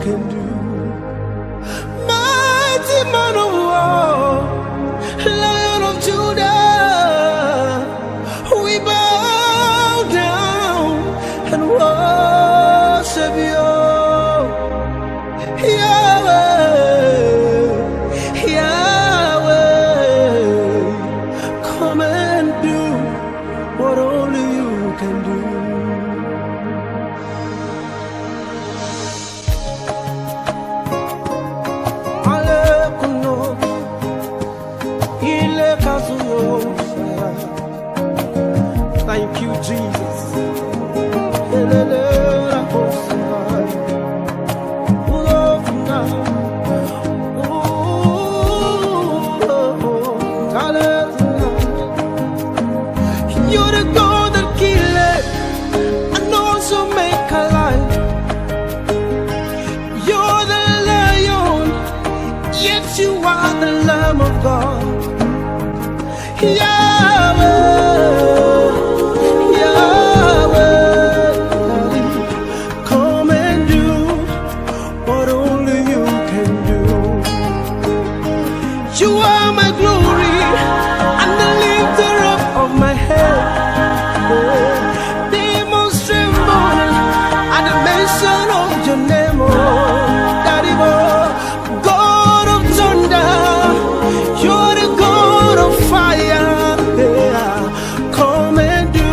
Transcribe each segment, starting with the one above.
can do. Mighty man of war, Lion of Judah, we bow down and worship you, Yahweh, Yahweh. Come and do what only you can do. Thank you, Jesus. You're the God that killeth and also make alive. You're the lion, yet you are the Lamb of God. Come and do what only you can do. You are my glory and the lifter up of my head. Demons tremble at the mention of your name, oh Daddy, God of thunder, you're the God of fire. Come and do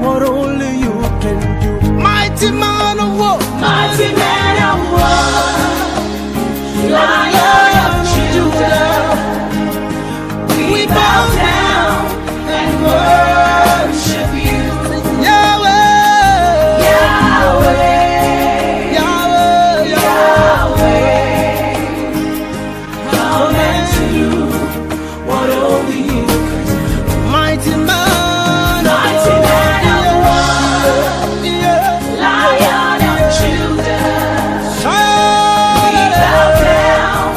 what only you can do. Mighty man of war, mighty man of war, Lion of Judah, we bow down and worship you, Yahweh, Yahweh, Yahweh, Yahweh. Come and do what only you can do. mighty man of war, Lion of Judah, we bow down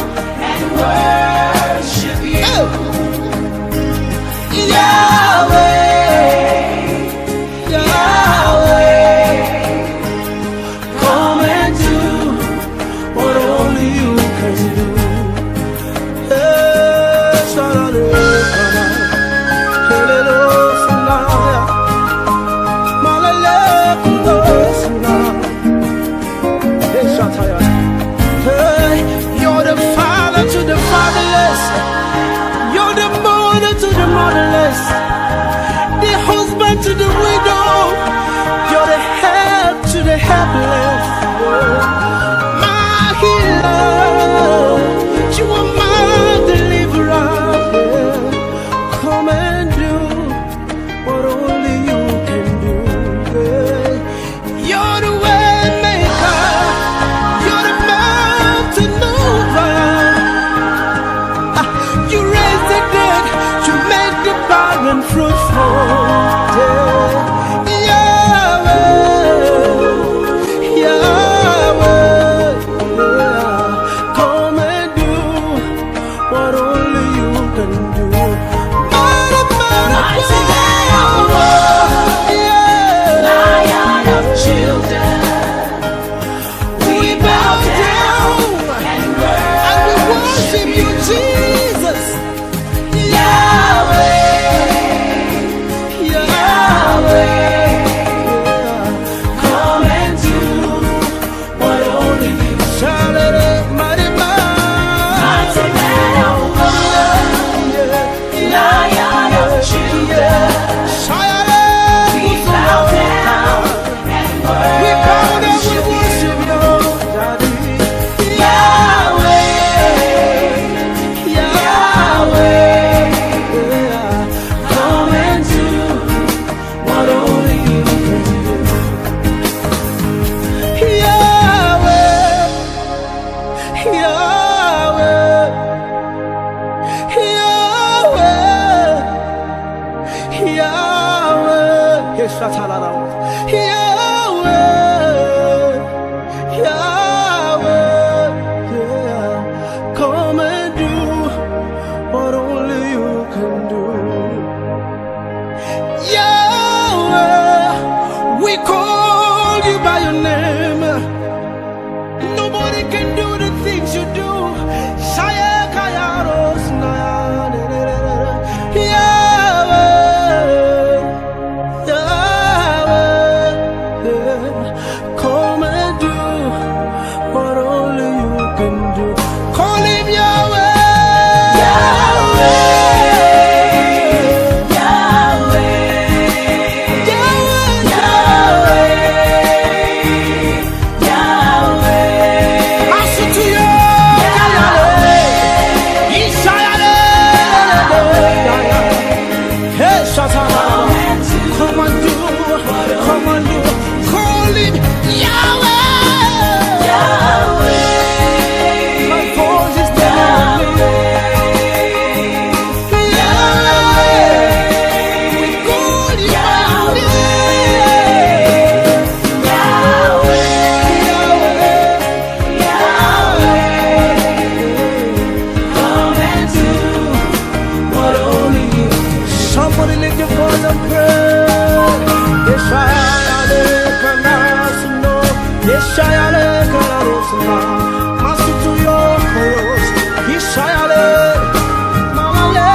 and worship you, Yahweh, Yahweh. Come and do what only you can do. You're the father to the fatherless. You're the mother to the motherless. The husband to the widow. You're the help to the helpless. My healer, you are my deliverer. Come and do what only you can do. You're the way maker. You're the mountain mover. You raise the dead. You make the barren fruitful. Come and do what only you can do. mighty man of war, Lion of Judah, we bow down and worship you, Jesus. Yahweh, Yahweh. Come and do what only you can. Mighty man of war, Lion of Judah, we bow down and worship you, Yahweh, Kurusma, Masutu Yokoros, Ishayale, Mamale.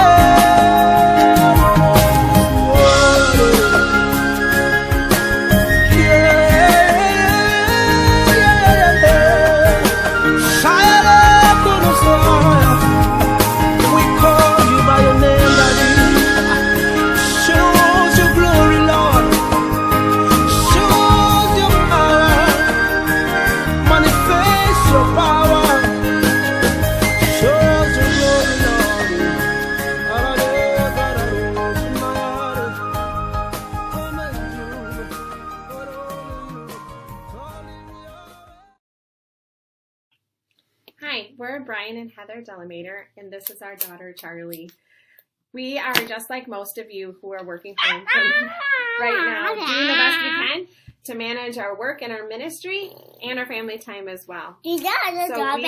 Hi, we're Brian and Heather Dellamater, and this is our daughter, Charlie. We are just like most of you who are working home right now, doing the best we can to manage our work and our ministry and our family time as well. So we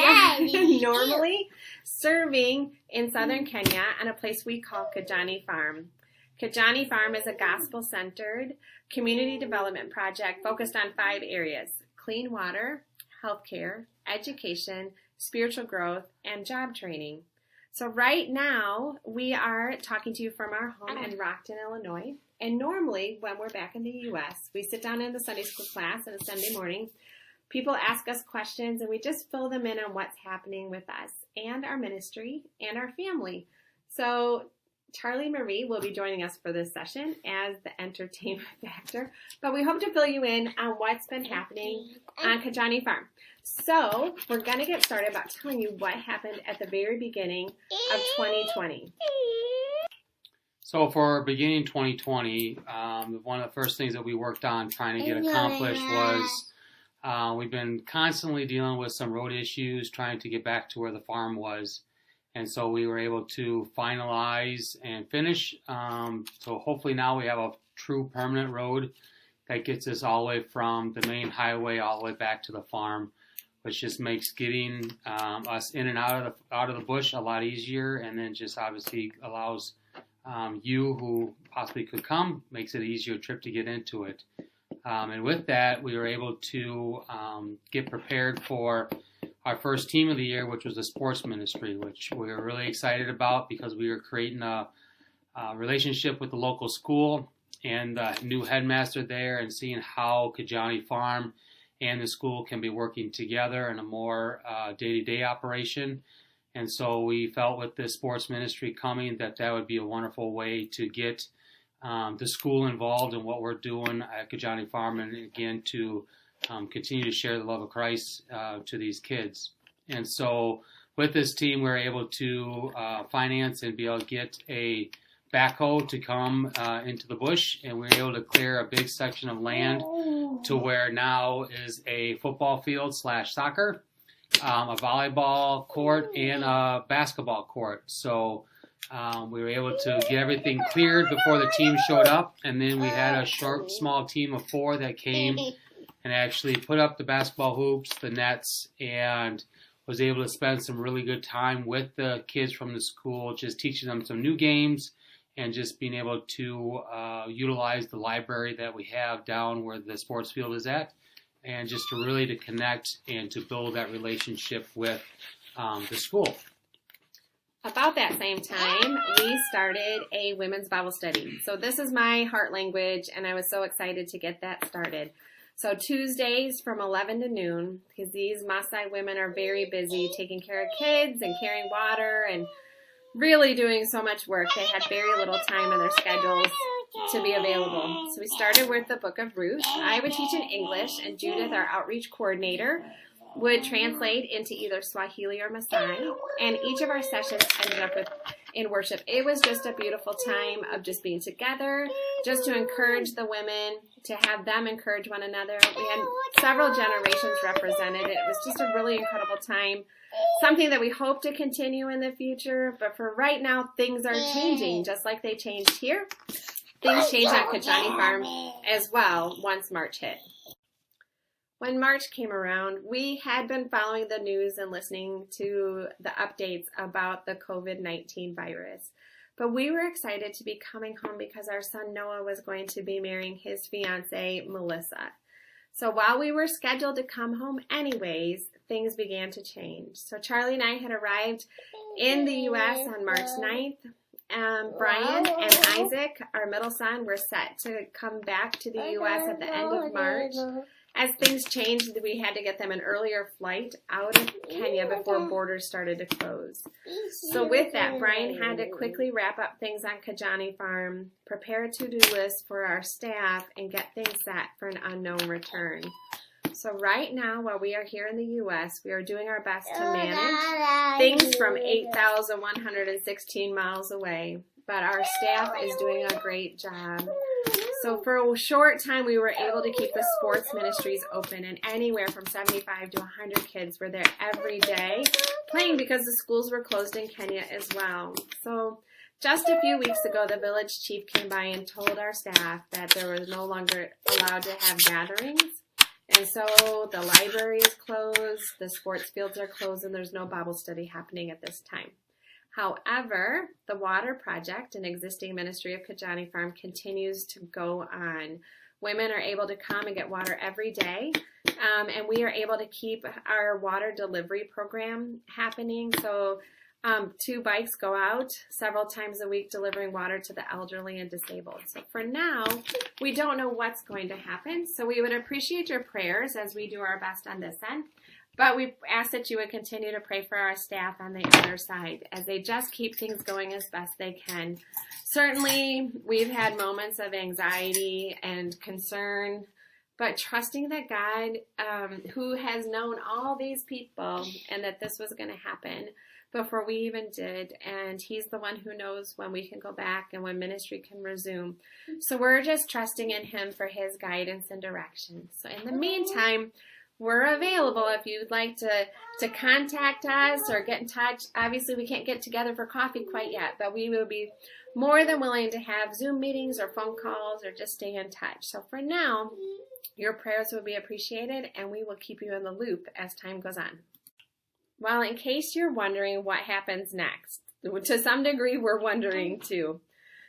are normally serving in southern Kenya on a place we call Kijani Farm. Kijani Farm is a gospel-centered community development project focused on 5 areas: clean water, healthcare, education, spiritual growth, and job training. So right now, we are talking to you from our home in Rockton, Illinois. And normally, when we're back in the U.S., we sit down in the Sunday school class on a Sunday morning. People ask us questions, and we just fill them in on what's happening with us and our ministry and our family. So Charlie Marie will be joining us for this session as the entertainment factor, but we hope to fill you in on what's been happening on Kijani Farm. So we're going to get started about telling you what happened at the very beginning of 2020. So for beginning 2020, one of the first things that we worked on trying to get accomplished was we've been constantly dealing with some road issues, trying to get back to where the farm was. And so we were able to finalize and finish. So hopefully now we have a true permanent road that gets us all the way from the main highway all the way back to the farm, which just makes getting us in and out of the bush a lot easier, and then just obviously allows you who possibly could come, makes it an easier trip to get into it. And with that, we were able to get prepared for our first team of the year, which was the sports ministry, which we were really excited about because we were creating a relationship with the local school and the new headmaster there, and seeing how Kijani Farm and the school can be working together in a more day-to-day operation. And so we felt with this sports ministry coming that would be a wonderful way to get the school involved in what we're doing at Kijani Farm, and again to continue to share the love of Christ to these kids. And so with this team, we're able to finance and be able to get a backhoe to come into the bush, and we were able to clear a big section of land to where now is a football field / soccer, a volleyball court, and a basketball court. So we were able to get everything cleared before the team showed up, and then we had a small team of 4 that came and actually put up the basketball hoops, the nets, and was able to spend some really good time with the kids from the school, just teaching them some new games and just being able to utilize the library that we have down where the sports field is at, and just to really to connect and to build that relationship with the school. About that same time, we started a women's Bible study. So this is my heart language, and I was so excited to get that started. So Tuesdays from 11 to noon, because these Maasai women are very busy taking care of kids and carrying water and really doing so much work. They had very little time in their schedules to be available. So we started with the book of Ruth. I would teach in English, and Judith, our outreach coordinator, would translate into either Swahili or Maasai, and each of our sessions ended up in worship. It was just a beautiful time of just being together, just to encourage the women, to have them encourage one another. We had several generations represented. It was just a really incredible time, something that we hope to continue in the future, but for right now, things are changing, just like they changed here. Things changed at Kijani Farm as well once March hit. When March came around, we had been following the news and listening to the updates about the COVID-19 virus. But we were excited to be coming home because our son Noah was going to be marrying his fiancée, Melissa. So while we were scheduled to come home anyways, things began to change. So Charlie and I had arrived in the U.S. on March 9th. Brian and Isaac, our middle son, were set to come back to the U.S. at the end of March. As things changed, we had to get them an earlier flight out of Kenya before borders started to close. So with that, Brian had to quickly wrap up things on Kijani Farm, prepare a to-do list for our staff, and get things set for an unknown return. So right now, while we are here in the U.S., we are doing our best to manage things from 8,116 miles away, but our staff is doing a great job. So for a short time, we were able to keep the sports ministries open, and anywhere from 75 to 100 kids were there every day playing because the schools were closed in Kenya as well. So just a few weeks ago, the village chief came by and told our staff that there was no longer allowed to have gatherings. And so the library is closed, the sports fields are closed, and there's no Bible study happening at this time. However, the water project, an existing ministry of Kijani Farm, continues to go on. Women are able to come and get water every day, and we are able to keep our water delivery program happening. So 2 bikes go out several times a week delivering water to the elderly and disabled. So for now, we don't know what's going to happen. So we would appreciate your prayers as we do our best on this end. But we ask that you would continue to pray for our staff on the other side as they just keep things going as best they can. Certainly, we've had moments of anxiety and concern, but trusting that God, who has known all these people and that this was going to happen before we even did, and he's the one who knows when we can go back and when ministry can resume. So we're just trusting in him for his guidance and direction. So in the meantime, we're available if you'd like to contact us or get in touch. Obviously, we can't get together for coffee quite yet, but we will be more than willing to have Zoom meetings or phone calls or just stay in touch. So for now, your prayers will be appreciated, and we will keep you in the loop as time goes on. Well, in case you're wondering what happens next, to some degree, we're wondering too.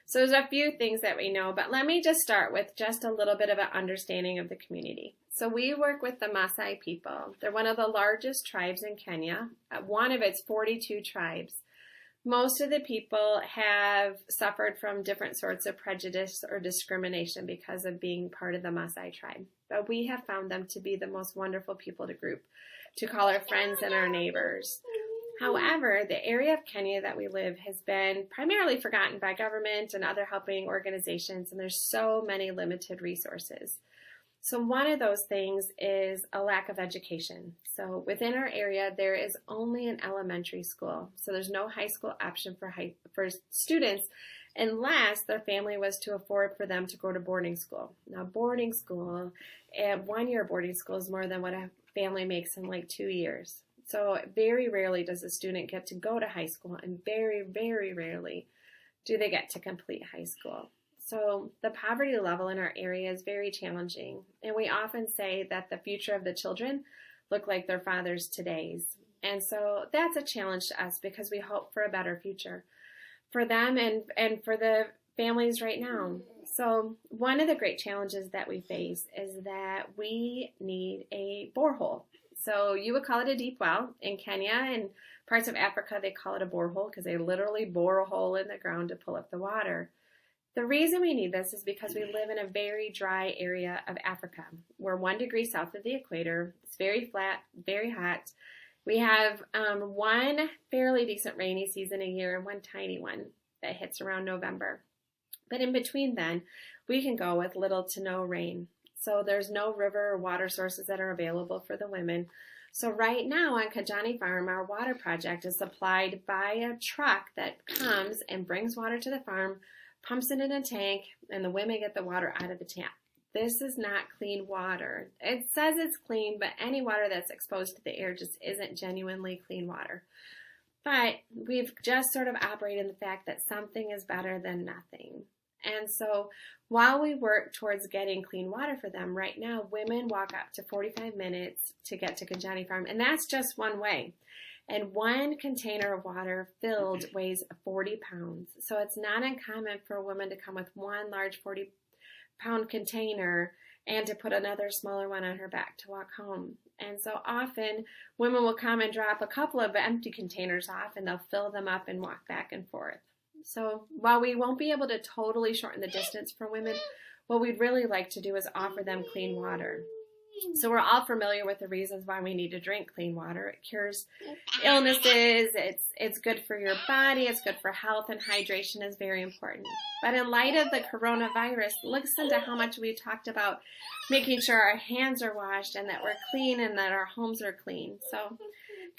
So there's a few things that we know, but let me just start with just a little bit of an understanding of the community. So we work with the Maasai people. They're one of the largest tribes in Kenya, one of its 42 tribes. Most of the people have suffered from different sorts of prejudice or discrimination because of being part of the Maasai tribe. But we have found them to be the most wonderful people to call our friends and our neighbors. However, the area of Kenya that we live has been primarily forgotten by government and other helping organizations, and there's so many limited resources. So one of those things is a lack of education. So within our area, there is only an elementary school. So there's no high school option for students unless their family was to afford for them to go to boarding school. Now, boarding school, 1 year boarding school is more than what a family makes in like 2 years. So very rarely does a student get to go to high school, and very, very rarely do they get to complete high school. So the poverty level in our area is very challenging, and we often say that the future of the children look like their fathers today's. And so that's a challenge to us because we hope for a better future for them and for the families right now. So one of the great challenges that we face is that we need a borehole. So you would call it a deep well. In Kenya and parts of Africa, they call it a borehole because they literally bore a hole in the ground to pull up the water. The reason we need this is because we live in a very dry area of Africa. We're 1 degree south of the equator. It's very flat, very hot. We have one fairly decent rainy season a year and one tiny one that hits around November. But in between then, we can go with little to no rain. So there's no river or water sources that are available for the women. So right now on Kijani Farm, our water project is supplied by a truck that comes and brings water to the farm, pumps it in a tank, and the women get the water out of the tap. This is not clean water. It says it's clean, but any water that's exposed to the air just isn't genuinely clean water. But we've just sort of operated in the fact that something is better than nothing. And so while we work towards getting clean water for them, right now women walk up to 45 minutes to get to Kijani Farm, and that's just one way. And 1 container of water filled weighs 40 pounds. So it's not uncommon for a woman to come with 1 large 40-pound container and to put another smaller one on her back to walk home. And so often women will come and drop a couple of empty containers off, and they'll fill them up and walk back and forth. So while we won't be able to totally shorten the distance for women, what we'd really like to do is offer them clean water. So we're all familiar with the reasons why we need to drink clean water. It cures illnesses, it's good for your body, it's good for health, and hydration is very important. But in light of the coronavirus, listen to how much we talked about making sure our hands are washed and that we're clean and that our homes are clean. So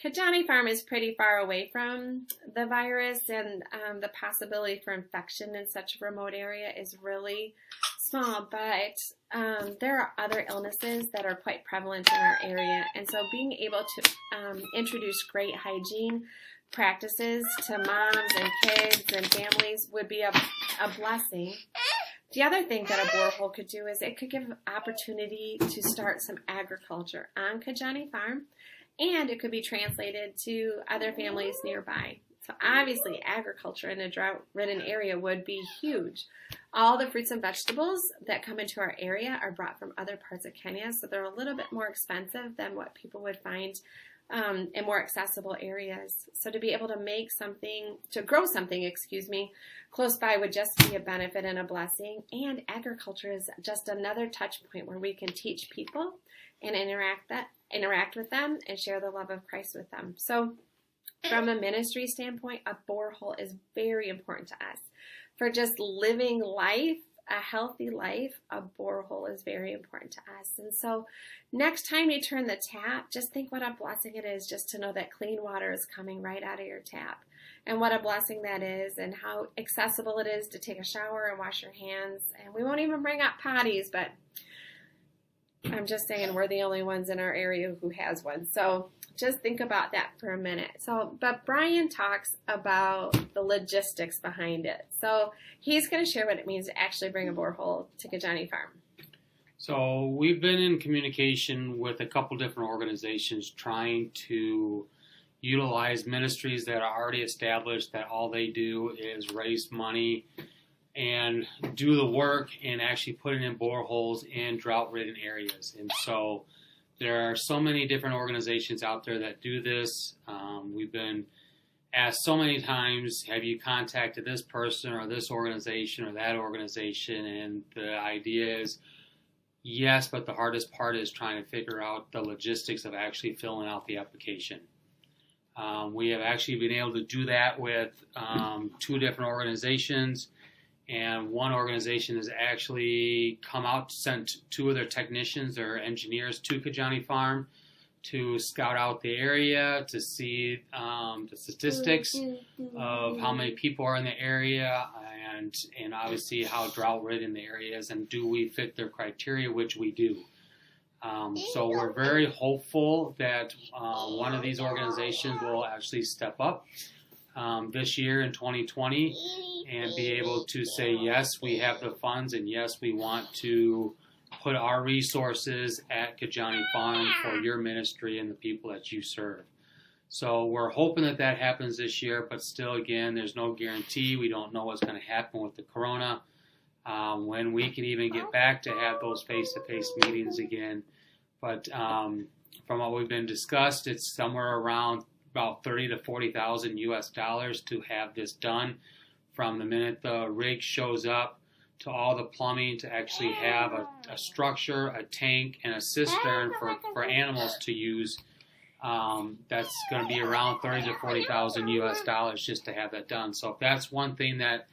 Kijani Farm is pretty far away from the virus, and the possibility for infection in such a remote area is really small, but there are other illnesses that are quite prevalent in our area, and so being able to introduce great hygiene practices to moms and kids and families would be a blessing. The other thing that a borehole could do is it could give opportunity to start some agriculture on Kijani Farm, and it could be translated to other families nearby. So obviously agriculture in a drought-ridden area would be huge. All the fruits and vegetables that come into our area are brought from other parts of Kenya, so they're a little bit more expensive than what people would find in more accessible areas. So to be able to make something, to grow something, close by would just be a benefit and a blessing. And agriculture is just another touch point where we can teach people and interact with them and share the love of Christ with them. So from a ministry standpoint, a borehole is very important to us. For just living life, a healthy life, a borehole is very important to us. And so next time you turn the tap, just think what a blessing it is just to know that clean water is coming right out of your tap. And what a blessing that is, and how accessible it is to take a shower and wash your hands. And we won't even bring up potties, but I'm just saying we're the only ones in our area who has one. So just think about that for a minute. But Brian talks about the logistics behind it. So he's going to share what it means to actually bring a borehole to Kijani Farm. So we've been in communication with a couple different organizations trying to utilize ministries that are already established, that all they do is raise money and do the work and actually putting in boreholes in drought-ridden areas. And so there are so many different organizations out there that do this. We've been asked so many times, have you contacted this person or this organization or that organization? And the idea is, yes, but the hardest part is trying to figure out the logistics of actually filling out the application. We have actually been able to do that with 2 different organizations. And one organization has actually come out, sent 2 of their technicians or engineers to Kijani Farm to scout out the area, to see the statistics of how many people are in the area, and obviously how drought-ridden the area is, and do we fit their criteria, which we do. So we're very hopeful that one of these organizations will actually step up this year in 2020 and be able to say, yes, we have the funds, and yes, we want to put our resources at Kijani Farm for your ministry and the people that you serve. So we're hoping that that happens this year, but still, again, there's no guarantee. We don't know what's going to happen with the corona, when we can even get back to have those face-to-face meetings again. But from what we've been discussed, it's somewhere around about $30,000 to $40,000 US to have this done, from the minute the rig shows up to all the plumbing, to actually have a structure, a tank, and a cistern for animals to use. That's going to be around $30,000 to $40,000 US just to have that done. So if that's one thing that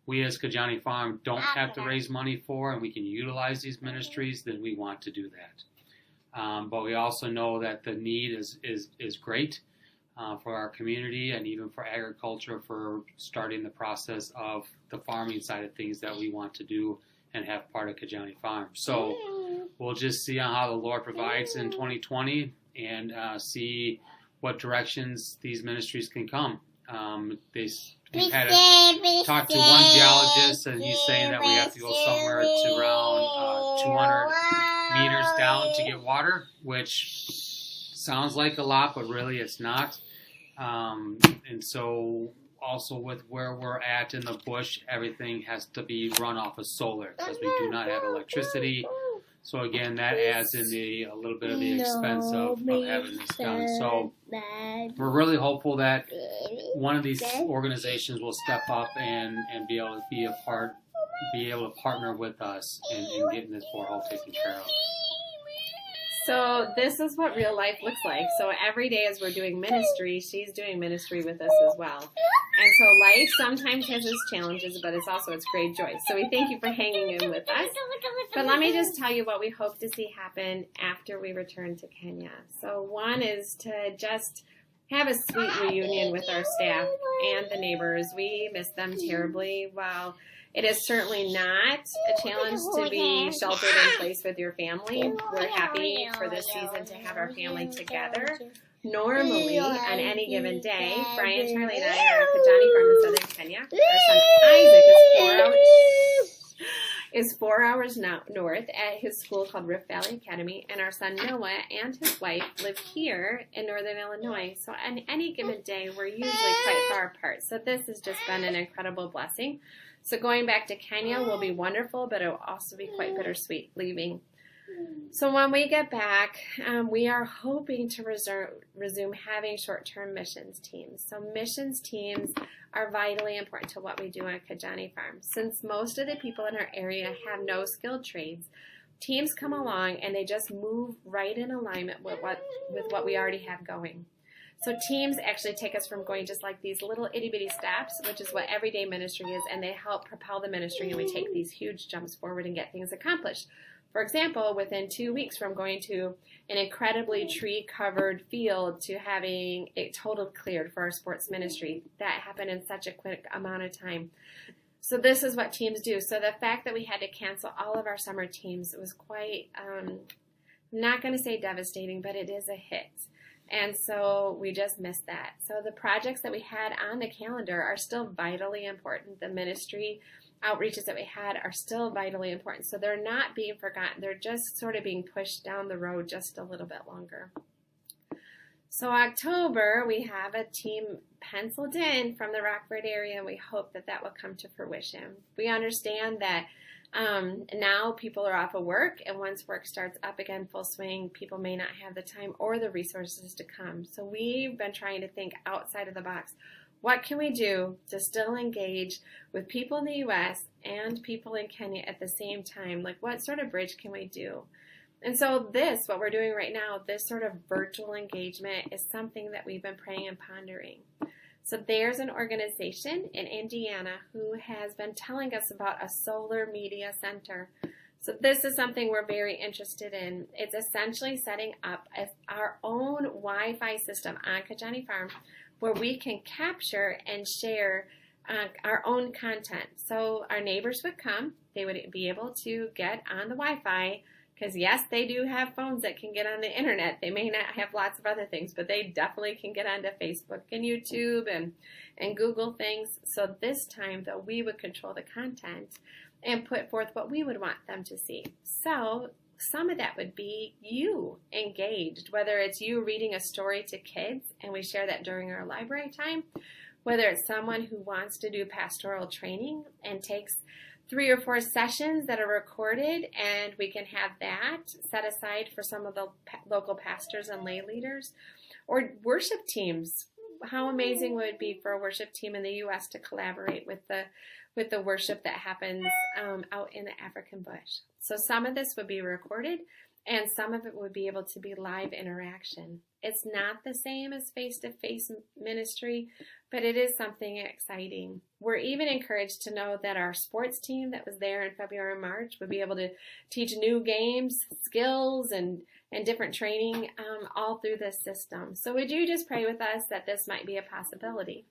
we as Kijani Farm don't have to raise money for, and we can utilize these ministries, then we want to do that. But we also know that the need is great for our community, and even for agriculture, for starting the process of the farming side of things that we want to do and have part of Kijani Farm. So we'll just see on how the Lord provides in 2020, and see what directions these ministries can come. We've had to talk to one geologist, and he's saying that we have to go somewhere to around 200 meters down to get water, which sounds like a lot, but really it's not. And so also with where we're at in the bush, everything has to be run off of solar, because we do not have electricity. So again, that adds in a little bit of the expense of having this done. So we're really hopeful that one of these organizations will step up and be able to be able to partner with us in getting this borehole taken care of. So this is what real life looks like. So every day as we're doing ministry, she's doing ministry with us as well. And so life sometimes has its challenges, but it's also its great joy. So we thank you for hanging in with us. But let me just tell you what we hope to see happen after we return to Kenya. So one is to just have a sweet reunion with our staff and the neighbors. We miss them terribly. While it is certainly not a challenge to be sheltered in place with your family, we're happy for this season to have our family together. Normally, on any given day, Brian, Charlie, and I are at Kijani Farm in southern Kenya. Our son Isaac is 4 hours north at his school called Rift Valley Academy, and our son Noah and his wife live here in northern Illinois. So on any given day, we're usually quite far apart. So this has just been an incredible blessing. So going back to Kenya will be wonderful, but it will also be quite bittersweet leaving. So when we get back, we are hoping to resume having short-term missions teams. So missions teams are vitally important to what we do on Kijani Farm. Since most of the people in our area have no skilled trades, teams come along and they just move right in alignment with what we already have going. So teams actually take us from going just like these little itty-bitty steps, which is what everyday ministry is, and they help propel the ministry, and we take these huge jumps forward and get things accomplished. For example, within 2 weeks from going to an incredibly tree-covered field to having it totally cleared for our sports ministry, that happened in such a quick amount of time. So this is what teams do. So the fact that we had to cancel all of our summer teams was quite, I'm not going to say devastating, but it is a hit. And so we just missed that. So the projects that we had on the calendar are still vitally important. The ministry outreaches that we had are still vitally important. So they're not being forgotten. They're just sort of being pushed down the road just a little bit longer. So October, we have a team penciled in from the Rockford area, and we hope that that will come to fruition. We understand that now people are off of work, and once work starts up again full swing, people may not have the time or the resources to come. So we've been trying to think outside of the box. What can we do to still engage with people in the U.S. and people in Kenya at the same time? Like, what sort of bridge can we do? And so what we're doing right now, this sort of virtual engagement is something that we've been praying and pondering. So there's an organization in Indiana who has been telling us about a solar media center. So this is something we're very interested in. It's essentially setting up our own Wi-Fi system on Kijani Farm where we can capture and share our own content. So our neighbors would come, they would be able to get on the Wi-Fi, because yes, they do have phones that can get on the internet. They may not have lots of other things, but they definitely can get onto Facebook and YouTube and Google things. So this time, though, we would control the content and put forth what we would want them to see. So some of that would be you engaged, whether it's you reading a story to kids, and we share that during our library time, whether it's someone who wants to do pastoral training and takes 3 or 4 sessions that are recorded, and we can have that set aside for some of the local pastors and lay leaders, or worship teams. How amazing would it be for a worship team in the U.S. to collaborate with the worship that happens out in the African bush? So some of this would be recorded, and some of it would be able to be live interaction. It's not the same as face-to-face ministry, but it is something exciting. We're even encouraged to know that our sports team that was there in February and March would be able to teach new games, skills, and different training all through this system. So would you just pray with us that this might be a possibility?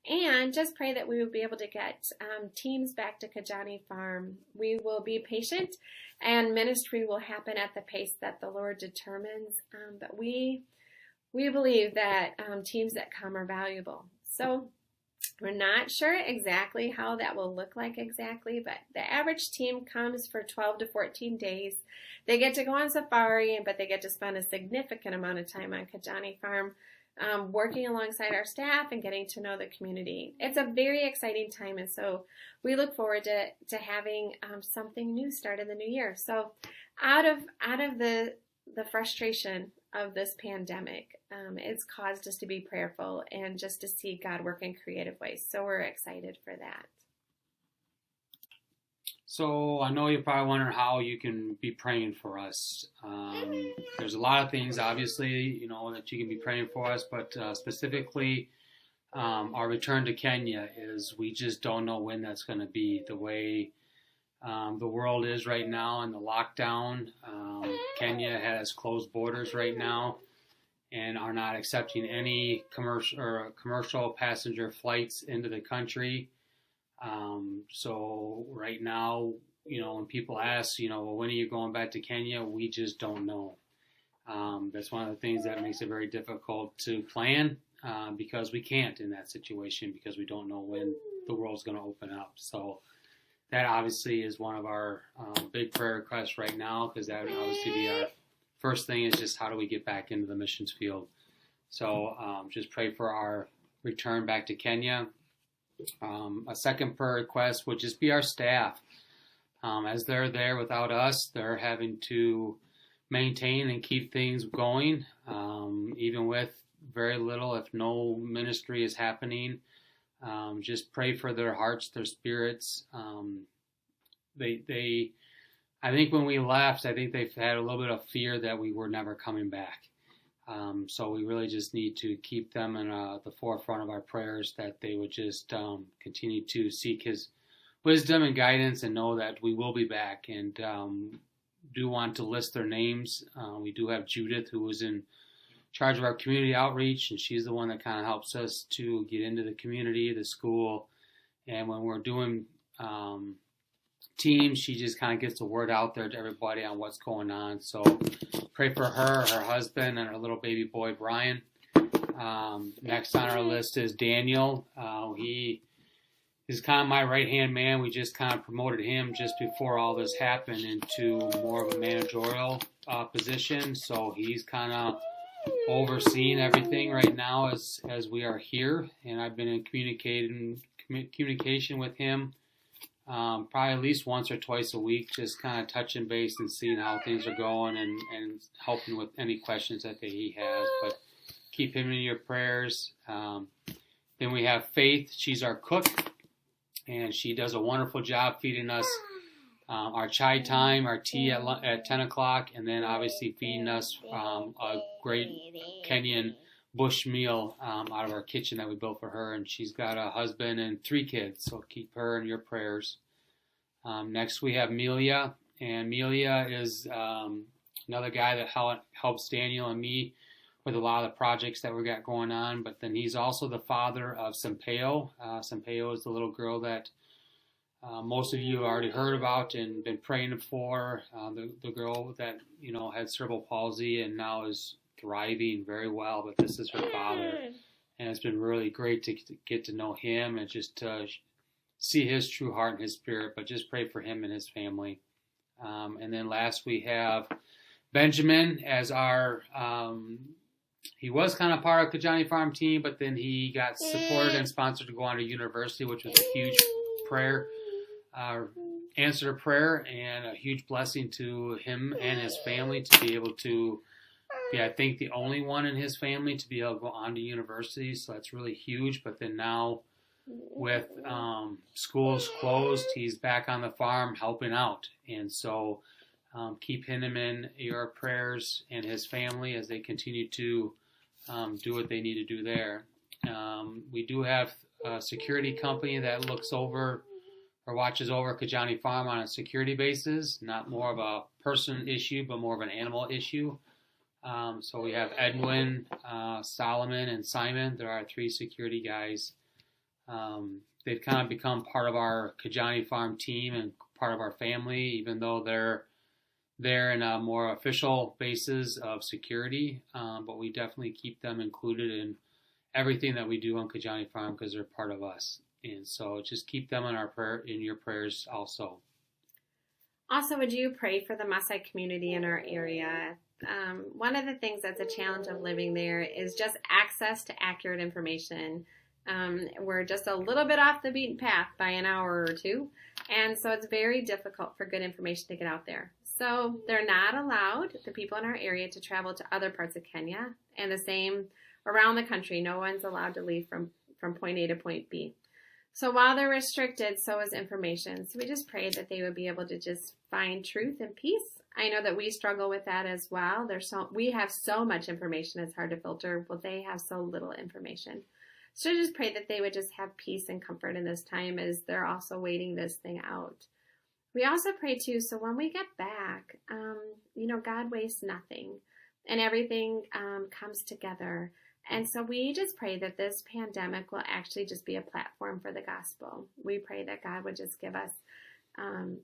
And just pray that we will be able to get teams back to Kijani Farm. We will be patient, and ministry will happen at the pace that the Lord determines. But we believe that teams that come are valuable. So we're not sure exactly how that will look like exactly, but the average team comes for 12 to 14 days. They get to go on safari, but they get to spend a significant amount of time on Kijani Farm, working alongside our staff and getting to know the community. It's a very exciting time, and so we look forward to having something new start in the new year. So out of the frustration of this pandemic, it's caused us to be prayerful and just to see God work in creative ways. So we're excited for that. So I know you're probably wondering how you can be praying for us. There's a lot of things, obviously, that you can be praying for us, but specifically our return to Kenya is we just don't know when that's going to be. The way the world is right now and the lockdown, Kenya has closed borders right now and are not accepting any commercial passenger flights into the country. So right now, when people ask, well, when are you going back to Kenya? We just don't know. That's one of the things that makes it very difficult to plan because we can't in that situation because we don't know when the world's going to open up. So that obviously is one of our big prayer requests right now because that would obviously be our first thing is just how do we get back into the missions field. So just pray for our return back to Kenya. A second prayer request would just be our staff. As they're there without us, they're having to maintain and keep things going, even with very little, if no ministry is happening. Just pray for their hearts, their spirits. I think when we left, I think they've had a little bit of fear that we were never coming back. So we really just need to keep them in the forefront of our prayers that they would just continue to seek His wisdom and guidance and know that we will be back and do want to list their names. We do have Judith who was in charge of our community outreach and she's the one that kind of helps us to get into the community, the school, and when we're doing teams, she just kind of gets the word out there to everybody on what's going on. So pray for her husband, and her little baby boy, Brian. Next on our list is Daniel. He is kind of my right-hand man. We just kind of promoted him just before all this happened into more of a managerial position. So he's kind of overseeing everything right now as we are here. And I've been in communication with him probably at least once or twice a week, just kind of touching base and seeing how things are going and helping with any questions that he has. But keep him in your prayers. Then we have Faith. She's our cook, and she does a wonderful job feeding us our chai time, our tea at 10 o'clock, and then obviously feeding us a great Kenyan bush meal out of our kitchen that we built for her. And she's got a husband and 3 kids, so keep her in your prayers. Next we have Melia, and Melia is another guy that helps Daniel and me with a lot of the projects that we got going on, but then he's also the father of Sampaio. Sampaio is the little girl that most of you have already heard about and been praying for, the girl that had cerebral palsy and now is thriving very well, but this is her father, and it's been really great to get to know him and just to see his true heart and his spirit, but just pray for him and his family. And then last we have Benjamin as our he was kind of part of Kijani Farm team, but then he got supported and sponsored to go on to university, which was a huge prayer answer to prayer and a huge blessing to him and his family to be able to be, I think, the only one in his family to be able to go on to university. So that's really huge. But then now with schools closed, he's back on the farm helping out. And so keep him in your prayers and his family as they continue to do what they need to do there. We do have a security company that looks over or watches over Kijani Farm on a security basis, not more of a person issue, but more of an animal issue. So we have Edwin, Solomon, and Simon. There are 3 security guys. They've kind of become part of our Kijani Farm team and part of our family, even though they're in a more official basis of security. But we definitely keep them included in everything that we do on Kijani Farm because they're part of us. And so just keep them in your prayers also. Also, would you pray for the Maasai community in our area? One of the things that's a challenge of living there is just access to accurate information. We're just a little bit off the beaten path by an hour or 2. And so it's very difficult for good information to get out there. So they're not allowed, the people in our area, to travel to other parts of Kenya, and the same around the country. No one's allowed to leave from point A to point B. So while they're restricted, so is information. So we just pray that they would be able to just find truth and peace. I know that we struggle with that as well. We have so much information, it's hard to filter. Well, they have so little information. So just pray that they would just have peace and comfort in this time as they're also waiting this thing out. We also pray too, so when we get back, God wastes nothing and everything comes together. And so we just pray that this pandemic will actually just be a platform for the gospel. We pray that God would just give us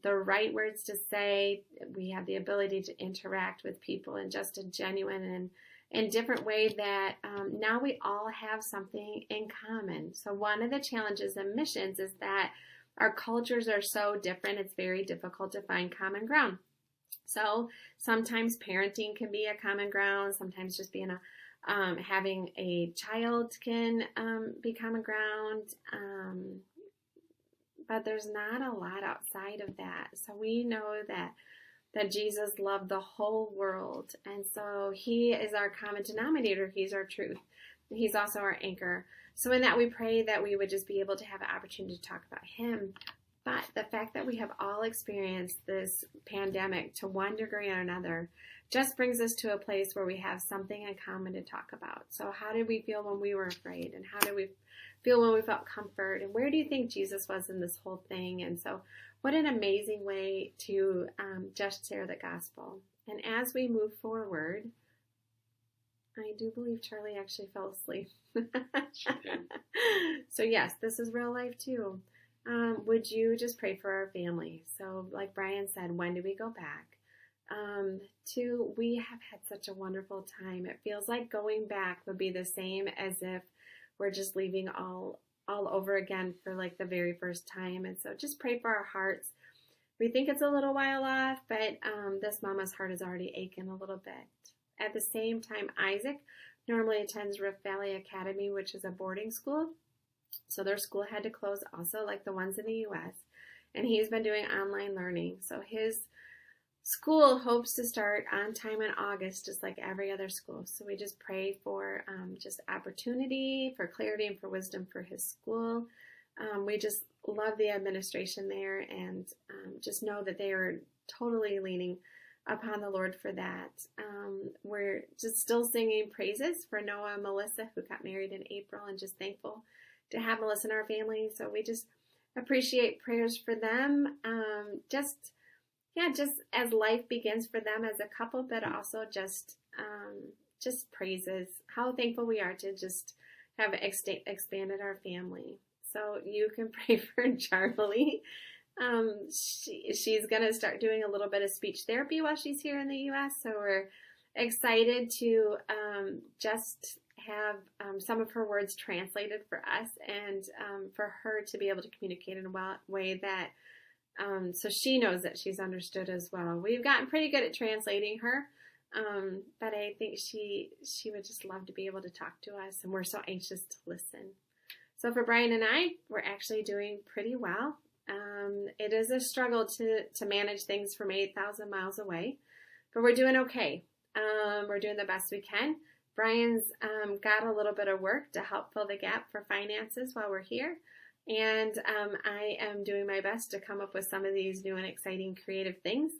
the right words to say. We have the ability to interact with people in just a genuine and different way that now we all have something in common. So one of the challenges in missions is that our cultures are so different, it's very difficult to find common ground. So sometimes parenting can be a common ground, sometimes just being having a child can be common ground, but there's not a lot outside of that. So we know that Jesus loved the whole world, and so he is our common denominator. He's our truth. He's also our anchor. So in that we pray that we would just be able to have an opportunity to talk about him. But the fact that we have all experienced this pandemic to one degree or another just brings us to a place where we have something in common to talk about. So how did we feel when we were afraid? And how did we feel when we felt comfort? And where do you think Jesus was in this whole thing? And so what an amazing way to just share the gospel. And as we move forward, I do believe Charlie actually fell asleep. So yes, this is real life too. Would you just pray for our family? So like Brian said, when do we go back? We have had such a wonderful time. It feels like going back would be the same as if we're just leaving all over again for like the very first time. And so just pray for our hearts. We think it's a little while off, but this mama's heart is already aching a little bit. At the same time, Isaac normally attends Rift Valley Academy, which is a boarding school. So their school had to close also, like the ones in the U.S. And he's been doing online learning. So his school hopes to start on time in August, just like every other school. So we just pray for just opportunity, for clarity, and for wisdom for his school. We just love the administration there, and just know that they are totally leaning upon the Lord for that. We're just still singing praises for Noah and Melissa, who got married in April, and just thankful to have Melissa in our family. So we just appreciate prayers for them. Just as life begins for them as a couple, but also just praises. How thankful we are to just have expanded our family. So you can pray for Charlie. She's going to start doing a little bit of speech therapy while she's here in the U.S. So we're excited to just have some of her words translated for us, and for her to be able to communicate in a way that so she knows that she's understood as well. We've gotten pretty good at translating her, but I think she would just love to be able to talk to us, and we're so anxious to listen. So for Brian and I, we're actually doing pretty well. It is a struggle to manage things from 8,000 miles away, but we're doing okay. We're doing the best we can. Brian's got a little bit of work to help fill the gap for finances while we're here. And I am doing my best to come up with some of these new and exciting creative things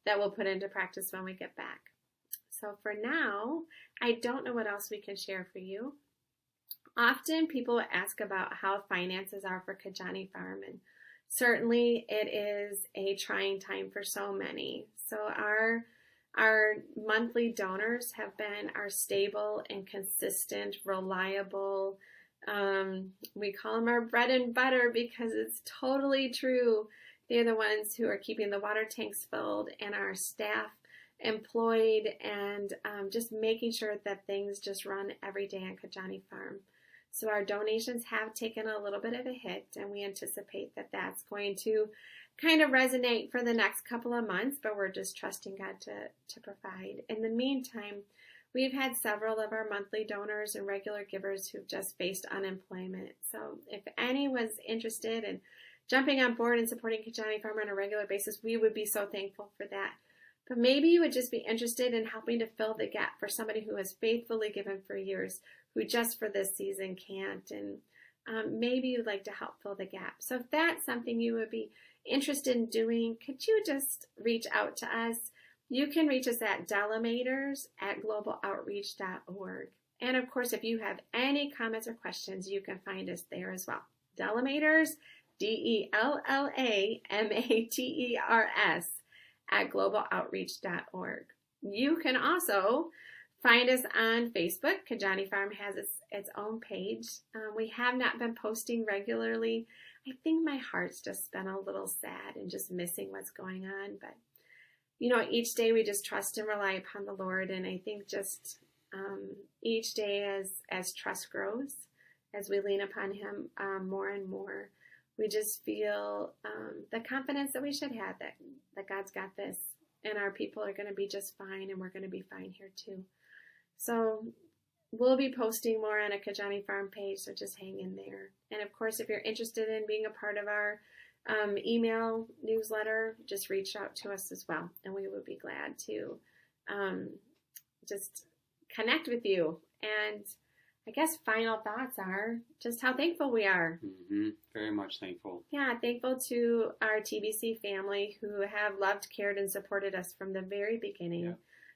that we'll put into practice when we get back. So for now, I don't know what else we can share for you. Often people ask about how finances are for Kijani Farm, and certainly it is a trying time for so many. So our monthly donors have been our stable and consistent, reliable, we call them our bread and butter because it's totally true. They're the ones who are keeping the water tanks filled and our staff employed, and just making sure that things just run every day on Kijani Farm. So our donations have taken a little bit of a hit, and we anticipate that that's going to kind of resonate for the next couple of months, but we're just trusting God to provide. In the meantime, we've had several of our monthly donors and regular givers who've just faced unemployment. So if anyone's interested in jumping on board and supporting Kijani Farm on a regular basis, we would be so thankful for that. But maybe you would just be interested in helping to fill the gap for somebody who has faithfully given for years, who just for this season can't. And maybe you'd like to help fill the gap. So if that's something you would be interested in doing, could you just reach out to us? You can reach us at dellamaters@globaloutreach.org. And of course, if you have any comments or questions, you can find us there as well. Dellamaters, DELLAMATERS @globaloutreach.org. You can also find us on Facebook. Kijani Farm has its own page. We have not been posting regularly. I think my heart's just been a little sad and just missing what's going on. But, each day we just trust and rely upon the Lord. And I think just each day as trust grows, as we lean upon Him more and more, we just feel the confidence that we should have that God's got this and our people are going to be just fine and we're going to be fine here too. So we'll be posting more on a Kijani Farm page, so just hang in there. And of course, if you're interested in being a part of our email newsletter, just reach out to us as well. And we would be glad to just connect with you. And I guess final thoughts are just how thankful we are. Mm-hmm. Very much thankful. Yeah, thankful to our TBC family who have loved, cared, and supported us from the very beginning. Yeah.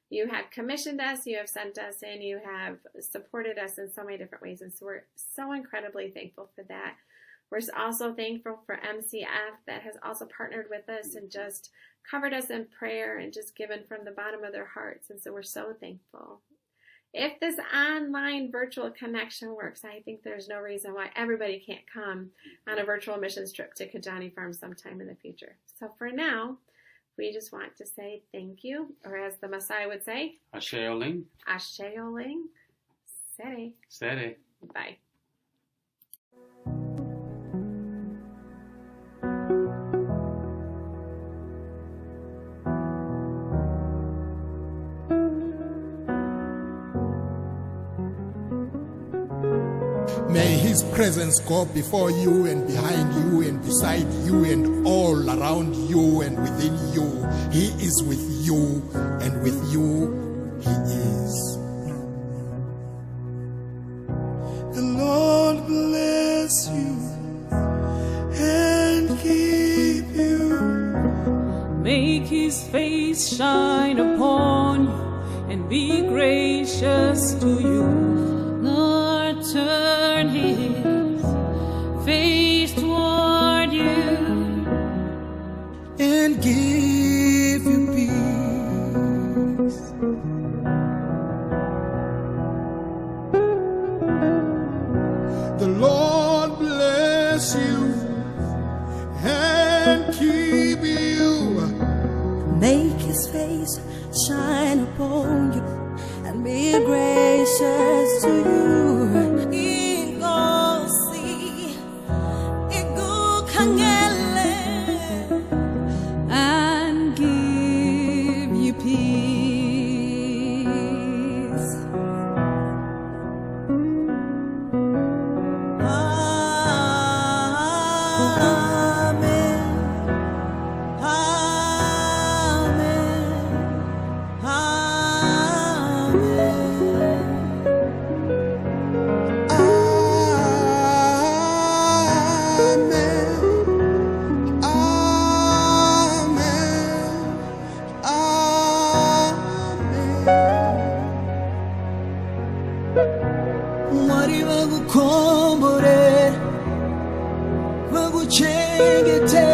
You have commissioned us, you have sent us in, you have supported us in so many different ways. And so we're so incredibly thankful for that. We're also thankful for MCF that has also partnered with us and just covered us in prayer and just given from the bottom of their hearts. And so we're so thankful. If this online virtual connection works, I think there's no reason why everybody can't come on a virtual missions trip to Kijani Farm sometime in the future. So for now, we just want to say thank you, or as the Messiah would say, Ashe Oling. Ashe Oling. Sere. Sere. Bye. May His presence go before you and behind you and beside you and all around you and within you. He is with you, and with you He is. The Lord bless you and keep you. Make His face shine upon you and be gracious to you. Lord, turn His face toward you and give you peace. The Lord bless you and keep you. Make His face shine upon you and be gracious to you. And give you peace. Amen. Amen. Mwari bagukombore bagucengete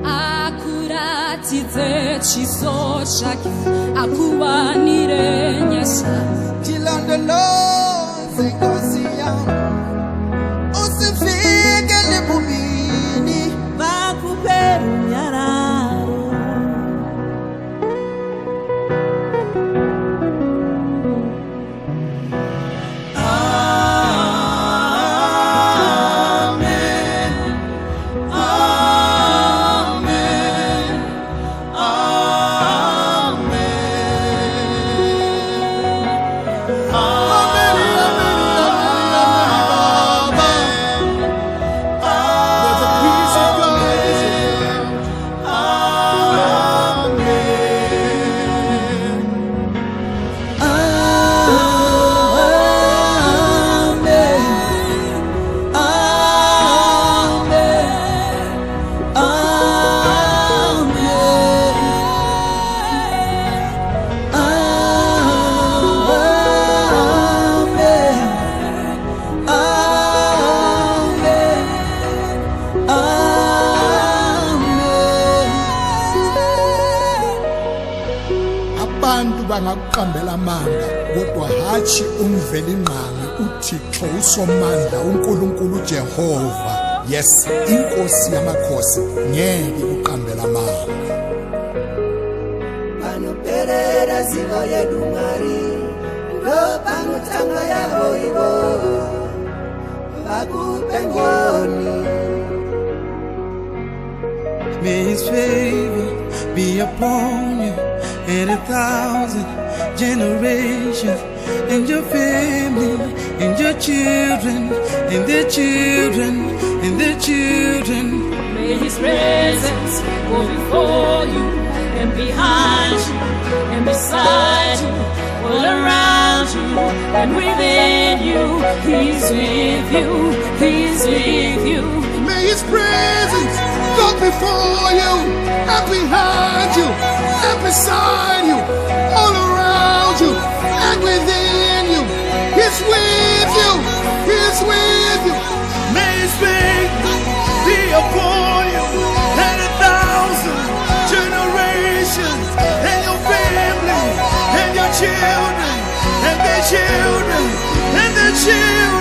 akuratidze chiso chake akubanire nyasha tilandoloze nkosi yangu usifike libubini Bakupe unyararo. bangakuqambela amanga kodwa hatshi umveli ngqangi uThixo usomandla uNkulunkulu Jehova. Yes, inkosi yamakhosi ngeke uqambela amanga. Panoperera zivo yedu Mwari, ndo panotanga yavo ivo vakupe ngoni. May his favor be upon you and 1,000 generations, and your family, and your children, and their children, and their children. May his presence go before you and behind you and beside you, all around you and within you. He's with you, he's with you. May his presence go before you and behind you and beside you, all around you and within you. He's with you, he's with you. May his faith be upon you and 1,000 generations, and your family, and your children, and their children, and their children.